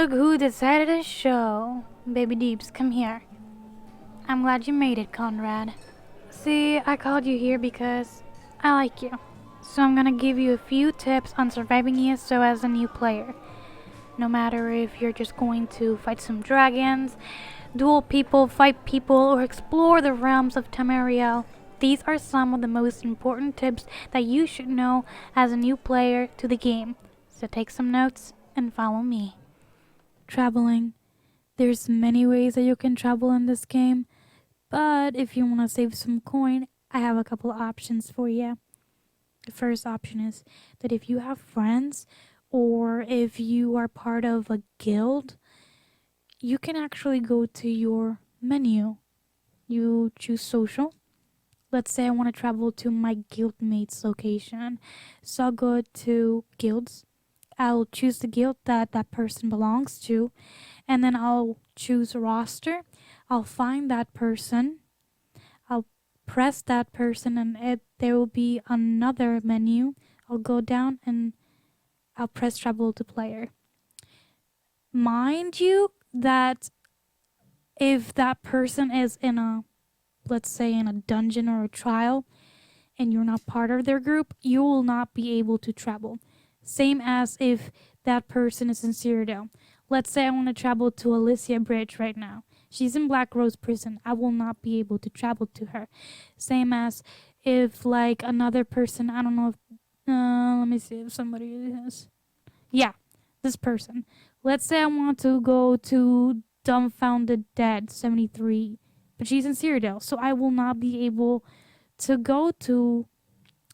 Look who decided to show. Baby Deeps, come here. I'm glad you made it, Conrad. See, I called you here because I like you. So I'm gonna give you a few tips on surviving ESO as a new player. No matter if you're just going to fight some dragons, duel people, fight people, or explore the realms of Tamariel, these are some of the most important tips that you should know as a new player to the game. So take some notes and follow me. Traveling. There's many ways that you can travel in this game, but if you want to save some coin, I have a couple options for you. The first option is that if you have friends or if you are part of a guild, you can actually go to your menu. You choose social. Let's say I want to travel to my guildmate's location. So I'll go to guilds. I'll choose the guild that that person belongs to, and then I'll choose roster. I'll find that person. I'll press that person, and there will be another menu. I'll go down and I'll press travel to player. Mind you that if that person is in a, let's say in a dungeon or a trial, and you're not part of their group, you will not be able to travel. Same as if that person is in Cyrodiil. Let's say I want to travel to Alicia Bridge right now. She's in Black Rose Prison. I will not be able to travel to her. Same as if like another person, I don't know if, let me see if somebody is. Yeah, this person. Let's say I want to go to Dumbfounded Dead 73, but she's in Cyrodiil, so I will not be able to go to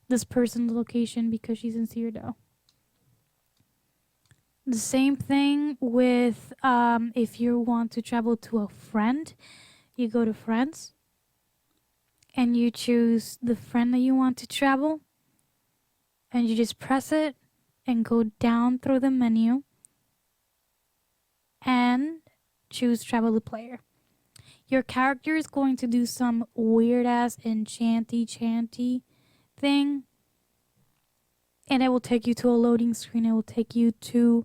this person's location because she's in Cyrodiil. The same thing with if you want to travel to a friend, you go to friends and you choose the friend that you want to travel and you just press it and go down through the menu and choose travel to player. Your character is going to do some weird ass enchanty thing, and it will take you to a loading screen. It will take you to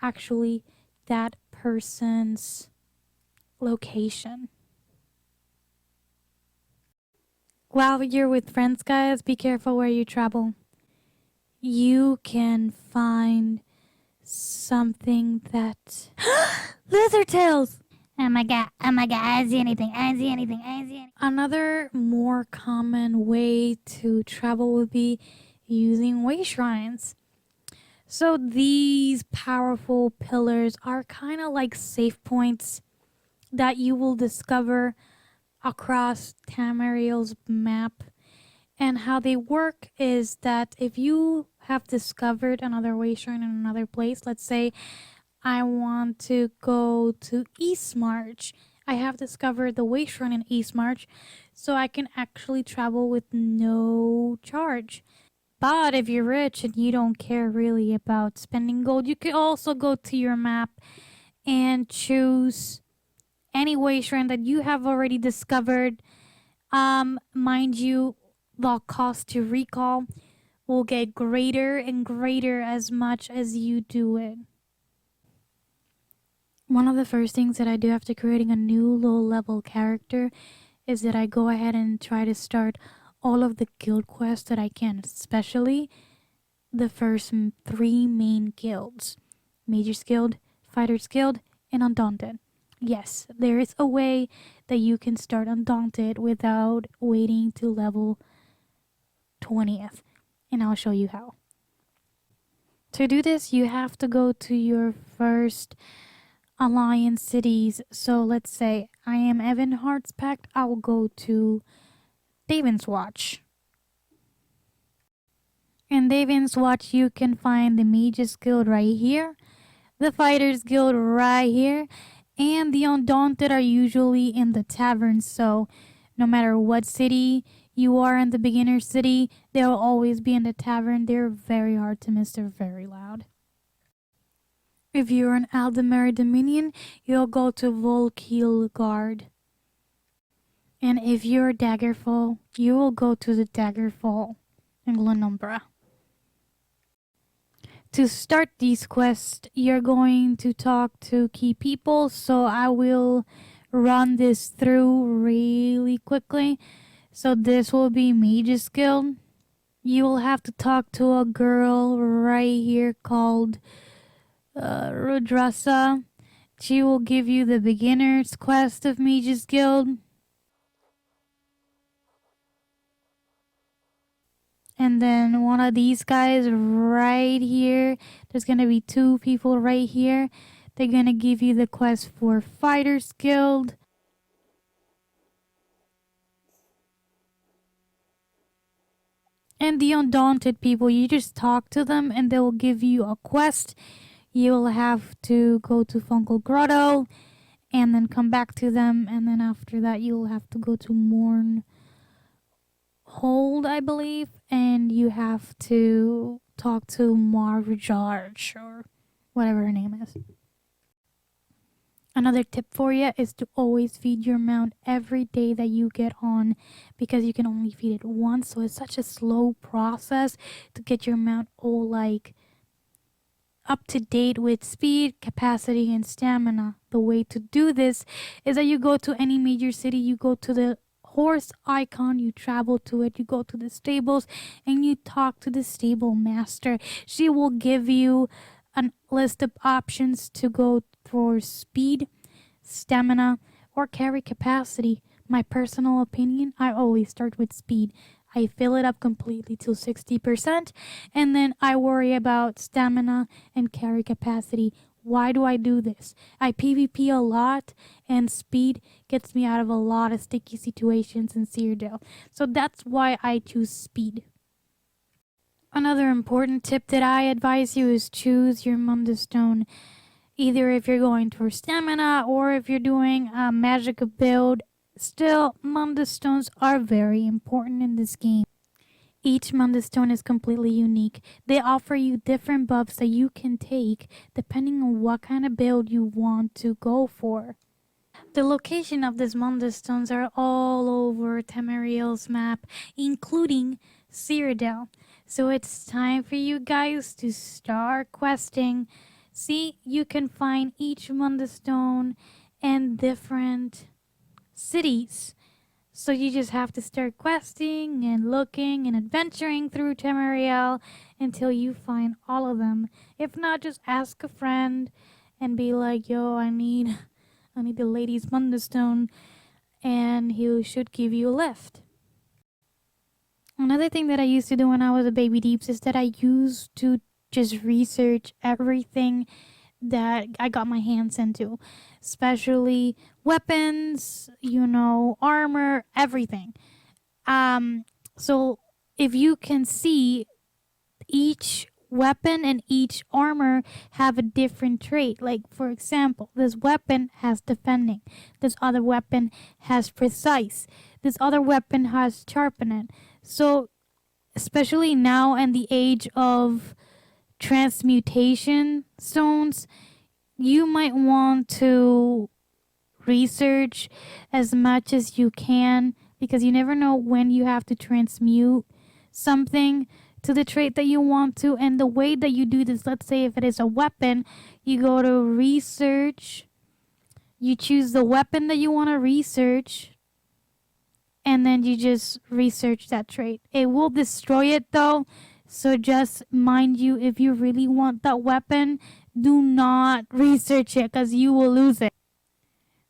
actually that person's location. While you're with friends, guys, be careful where you travel. You can find something that lizard tails. Oh my god, I see anything, I see anything, I see anything. Another more common way to travel would be using way shrines. So these powerful pillars are kind of like safe points that you will discover across Tamariel's map. And how they work is that if you have discovered another way shrine in another place, let's say I want to go to East March. I have discovered the way shrine in East March, so I can actually travel with no charge. But if you're rich and you don't care really about spending gold, you can also go to your map and choose any way shrine that you have already discovered. Mind you, the cost to recall will get greater and greater as much as you do it. One of the first things that I do after creating a new low level character is that I go ahead and try to start all of the guild quests that I can, especially the first 3 main guilds: Mage's Guild, Fighter's Guild, and Undaunted. Yes, there is a way that you can start Undaunted without waiting to level 20th, and I'll show you how. To do this, you have to go to your first alliance cities. So let's say I am Evan Hearts Pact, I will go to Daven's Watch. In Daven's Watch, you can find the Mage's Guild right here, the Fighter's Guild right here, and the Undaunted are usually in the tavern. So no matter what city you are in, the beginner city, they'll always be in the tavern. They're very hard to miss. They're very loud. If you're an Aldemary Dominion, you'll go to Volkiel Guard. And if you're Daggerfall, you will go to the Daggerfall in Glenumbra. To start these quests, you're going to talk to key people, so I will run this through really quickly. So this will be Mage's Guild. You will have to talk to a girl right here called Rudrasa. She will give you the beginner's quest of Mage's Guild. And then one of these guys right here. There's gonna be two people right here. They're gonna give you the quest for Fighter's Guild. And the Undaunted people, you just talk to them and they will give you a quest. You'll have to go to Fungal Grotto and then come back to them. And then after that, you'll have to go to Morn Hold, I believe. And you have to talk to Marjarge or whatever her name is. Another tip for you is to always feed your mount every day that you get on, because you can only feed it once. So it's such a slow process to get your mount all like up to date with speed, capacity, and stamina. The way to do this is that you go to any major city, you go to the horse icon, you travel to it, you go to the stables, and you talk to the stable master. She will give you a list of options to go for speed, stamina, or carry capacity. My personal opinion, I always start with speed. I fill it up completely to 60%, and then I worry about stamina and carry capacity. Why do I do this? I PvP a lot, and speed gets me out of a lot of sticky situations in Cyrodiil. So that's why I choose speed. Another important tip that I advise you is choose your Munda Stone. Either if you're going for stamina or if you're doing a magic build. Still, Munda Stones are very important in this game. Each Munda Stone is completely unique. They offer you different buffs that you can take depending on what kind of build you want to go for. The location of these Munda Stones are all over Tamariel's map, including Cyrodiil. So it's time for you guys to start questing. See, you can find each Munda Stone in different cities. So you just have to start questing and looking and adventuring through Tamariel until you find all of them. If not, just ask a friend and be like, yo, I need the lady's Munda Stone, and he should give you a lift. Another thing that I used to do when I was a baby deeps is that I used to just research everything that I got my hands into, especially weapons, armor, everything. So if you can see, each weapon and each armor have a different trait. Like, for example, this weapon has defending, this other weapon has precise, this other weapon has sharpening. So especially now in the age of transmutation stones, you might want to research as much as you can, because you never know when you have to transmute something to the trait that you want to. And the way that you do this, let's say if it is a weapon, you go to research, you choose the weapon that you want to research, and then you just research that trait. It will destroy it though, so just mind you, if you really want that weapon, do not research it because you will lose it.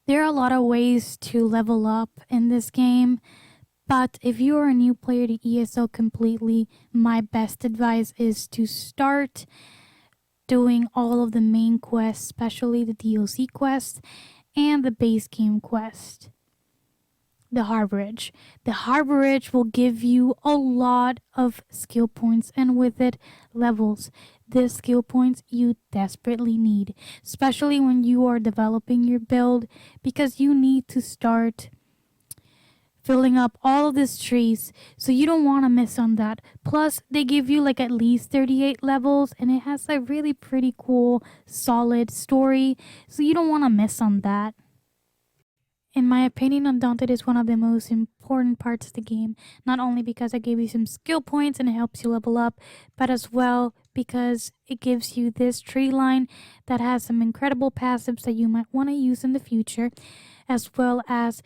There are a lot of ways to level up in this game, but if you are a new player to ESO completely, my best advice is to start doing all of the main quests, especially the DLC quests and the base game quest. The Harborage. The Harborage will give you a lot of skill points, and with it, levels. The skill points you desperately need, especially when you are developing your build, because you need to start filling up all of these trees, so you don't want to miss on that. Plus, they give you like at least 38 levels, and it has a really pretty cool, solid story, so you don't want to miss on that. In my opinion, Undaunted is one of the most important parts of the game, not only because it gives you some skill points and it helps you level up, but as well because it gives you this tree line that has some incredible passives that you might want to use in the future, as well as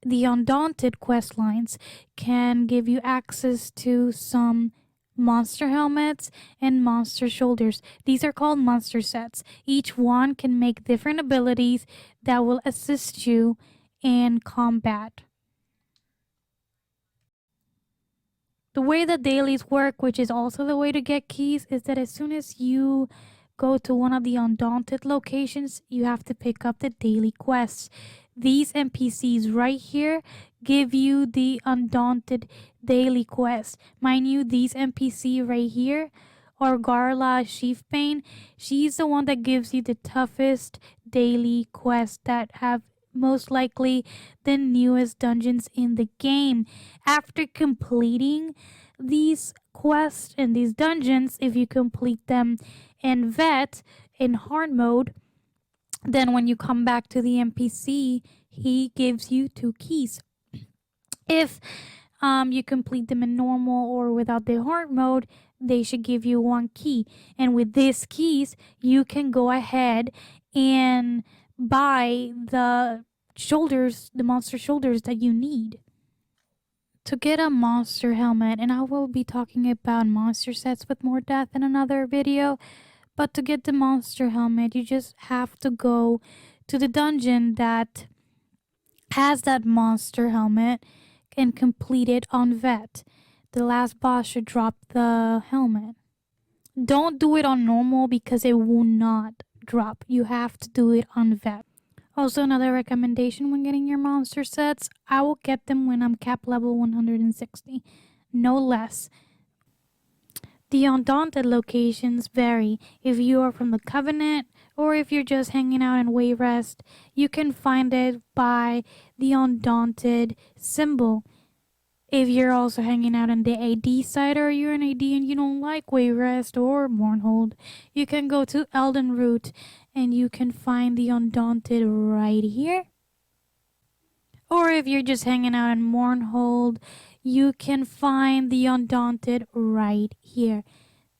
the Undaunted quest lines can give you access to some monster helmets and monster shoulders. These are called monster sets. Each one can make different abilities that will assist you in combat. The way that dailies work, which is also the way to get keys, is that as soon as you go to one of the Undaunted locations, you have to pick up the daily quests. These NPCs right here give you the Undaunted daily quest. Mind you, these NPC right here, or Garla Sheafbane, she's the one that gives you the toughest daily quests that have most likely the newest dungeons in the game. After completing these quests and these dungeons, if you complete them in vet in hard mode, then when you come back to the NPC, he gives you 2 keys. If you complete them in normal or without the hard mode, they should give you 1 key. And with these keys, you can go ahead and buy the shoulders, the monster shoulders that you need. To get a monster helmet, and I will be talking about monster sets with more depth in another video, but to get the monster helmet, you just have to go to the dungeon that has that monster helmet and complete it on vet. The last boss should drop the helmet. Don't do it on normal because it will not drop. You have to do it on vet. Also, another recommendation when getting your monster sets, I will get them when I'm cap level 160, no less. The Undaunted locations vary. If you are from the Covenant or if you're just hanging out in Wayrest, you can find it by the Undaunted symbol. If you're also hanging out in the AD side or you're an AD and you don't like Wayrest or Mournhold, you can go to Elden Root and you can find the Undaunted right here. Or if you're just hanging out in Mournhold, you can find the Undaunted right here.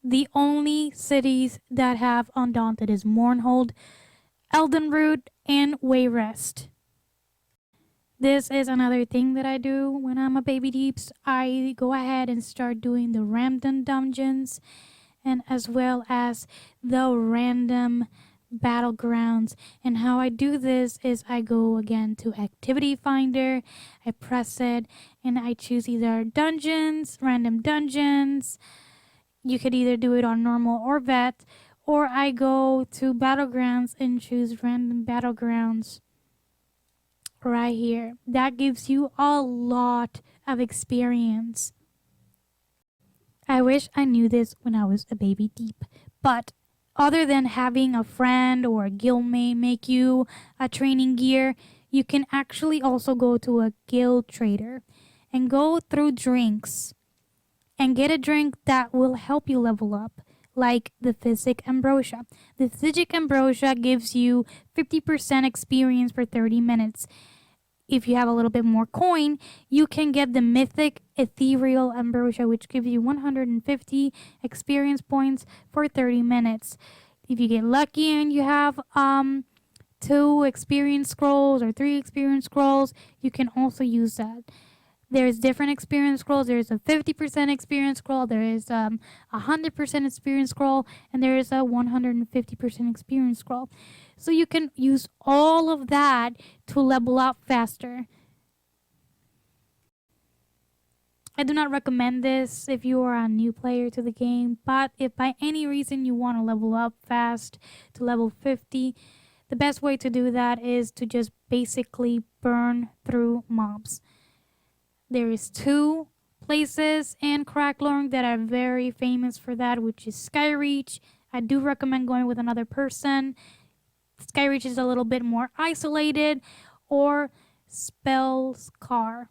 The only cities that have Undaunted is Mournhold, Elden Root, and Wayrest. This is another thing that I do when I'm a baby deeps. I go ahead and start doing the random dungeons and as well as the random battlegrounds. And how I do this is I go again to activity finder, I press it, and I choose either dungeons, random dungeons. You could either do it on normal or vet, or I go to battlegrounds and choose random battlegrounds right here. That gives you a lot of experience. I wish I knew this when I was a baby deep, but other than having a friend or a guildmate make you a training gear, you can actually also go to a guild trader and go through drinks and get a drink that will help you level up, like the Physic Ambrosia. The Physic Ambrosia gives you 50% experience for 30 minutes. If you have a little bit more coin, you can get the Mythic Ethereal Ambrosia, which gives you 150 experience points for 30 minutes. If you get lucky and you have 2 experience scrolls or 3 experience scrolls, you can also use that. There's different experience scrolls. There's a 50% experience scroll. There is 100% experience scroll, and there is a 150% experience scroll. So you can use all of that to level up faster. I do not recommend this if you are a new player to the game, but if by any reason you want to level up fast to level 50, the best way to do that is to just basically burn through mobs. There is 2 places in Cracklorn that are very famous for that, which is Skyreach. I do recommend going with another person. Skyreach is a little bit more isolated, or Spellscar.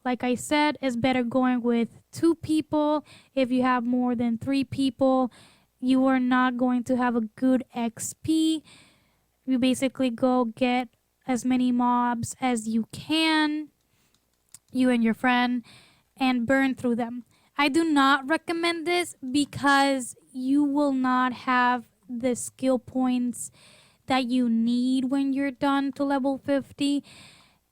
Like I said, it's better going with 2 people. If you have more than 3 people, you are not going to have a good XP. You basically go get as many mobs as you can, you and your friend, and burn through them. I do not recommend this because you will not have the skill points that you need when you're done to level 50.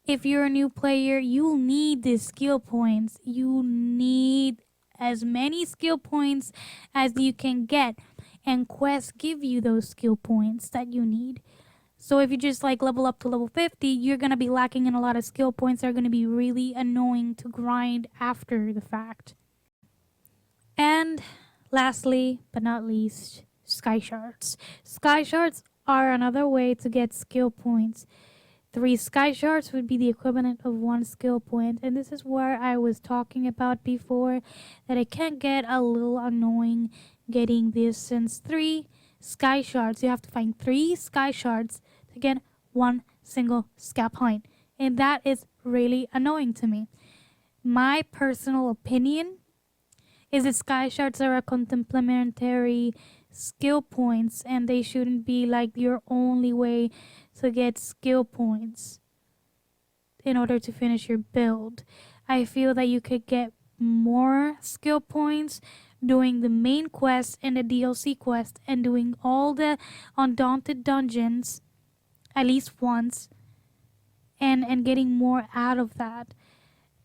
If you're a new player, you'll need these skill points. You need as many skill points as you can get, and quests give you those skill points that you need. So if you just like level up to level 50, you're gonna be lacking in a lot of skill points that are gonna be really annoying to grind after the fact. And lastly, but not least, sky shards. Sky shards are another way to get skill points. 3 sky shards would be the equivalent of 1 skill point, and this is where I was talking about before, that it can get a little annoying getting this, since 3 sky shards, you have to find 3 sky shards to get 1 single sky point, and that is really annoying to me. My personal opinion is that sky shards are a complementary skill points, and they shouldn't be like your only way to get skill points in order to finish your build. I feel that you could get more skill points doing the main quest and the DLC quest and doing all the undaunted dungeons at least once, and getting more out of that.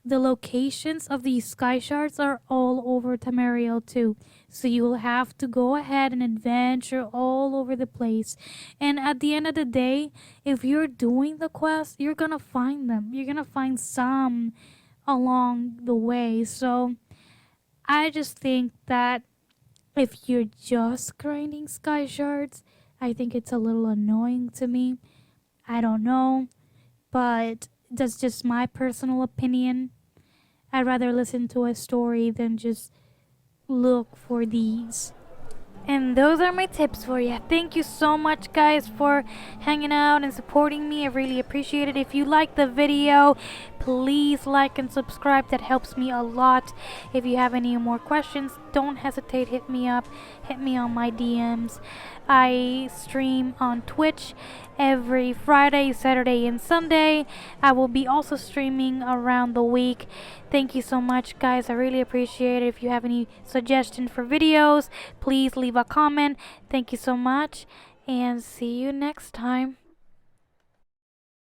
The locations of these sky shards are all over Tamariel too, so you will have to go ahead and adventure all over the place. And at the end of the day, if you're doing the quest, you're gonna find them. You're gonna find some along the way. So I just think that if you're just grinding sky shards, I think it's a little annoying to me. I don't know, but that's just my personal opinion. I'd rather listen to a story than just look for these. And those are my tips for you. Thank you so much, guys, for hanging out and supporting me. I really appreciate it. If you like the video, please like and subscribe. That helps me a lot. If you have any more questions, don't hesitate. Hit me up. Hit me on my DMs. I stream on Twitch every Friday, Saturday, and Sunday. I will be also streaming around the week. Thank you so much, guys. I really appreciate it. If you have any suggestions for videos, please leave a comment. Thank you so much, and see you next time.